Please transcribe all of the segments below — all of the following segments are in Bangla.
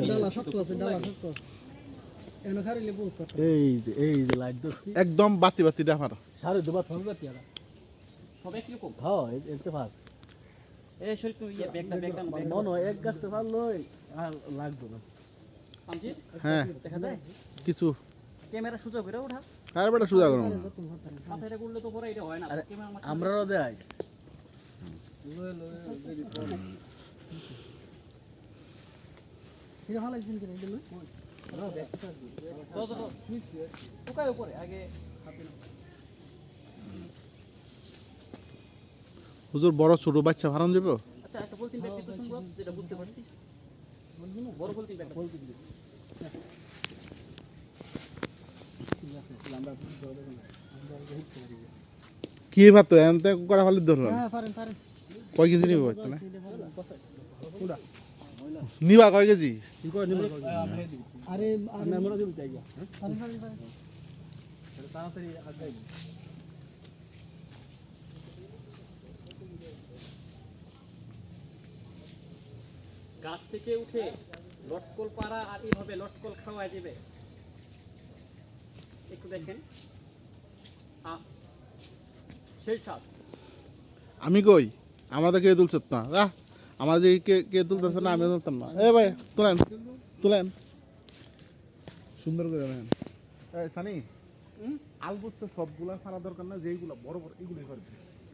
ডালা শক্ত আছে এনে খারিলে বহুত কথা এই যে লাইট দছি একদম বাতি বাতি ডাফার সারে দুবার ফোন করতে আর সব একই রকম হ্যাঁ এতে ভাগ এই শরীর তো ইয়ে ব্যাগটা মন হয় এক গাছতে ভালো আর লাগবে না আমজি হ্যাঁ দেখা যায় কিছু ক্যামেরা সোজা করে ওঠা আর বেটা সুজা করুন মাথায় করলে তো পরে এটা হয় না ক্যামেরা আমরাও দেয় এটা হালাইছেন কি এগুলো তো টুকায় উপরে আগে হুজুর বড় ছোট বাচ্চা ভাড়ান যাবে আচ্ছা একটা পলিথিন ব্যাগ তো শুনবো যেটা বুঝতে পারছি বড় পলিথিন ব্যাগ কি ভাত এনতে করা ফালি ধরলাম হ্যাঁ পারেন কয় কেজি নিব না নিবা কয় কেজি আরে আরে আমরা দিতে যাই পারেন তাড়াতাড়ি আগাই গাছ থেকে উঠে লটকল পাড়া আর এইভাবে লটকল খাওয়া যাবে একটু দেখেন সেই স্বাদ আমি কই আমরা তো কে তুলছ না আমার যে কে তুলতেছে না আমি তুলতাম না এ ভাই তুলেন সুন্দর করে নেন এই সানি আলবুস্ত সবগুলা ফাড়া দরকার না যেইগুলা বড় বড় এগুলোই করবে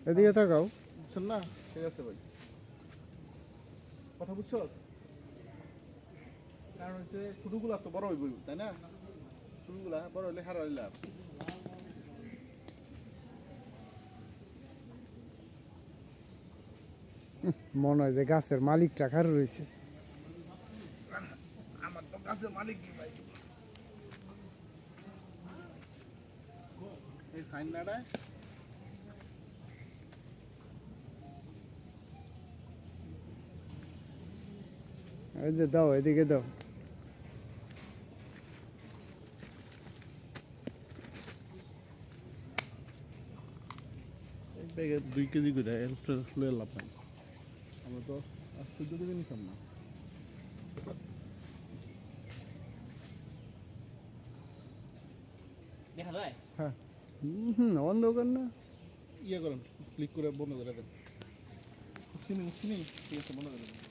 এদিকে তাকাও বুঝছেন না ঠিক আছে ভাই কথা বুঝছো কারণ হচ্ছে ছোটগুলা তো বড় হইবই তাই না ছোটগুলা বড় হইলে হারা হইলা মনে হয় যে গাছের মালিকটা খার রয়েছে আমার তো গাছের মালিক কি ভাই এই সাইন নাড়া এই যে দাও এদিকে দাও ব্যাগে 2 কেজি করে লয়ে লাভ নাই আমরা তো 14 কেজি নিতাম না দেখা যায় হ্যাঁ অন্ধকার না ইয়ে করেন ক্লিক করে বন্ধ করে দেন চিনি ঠিক আছে বন্ধ করে দেন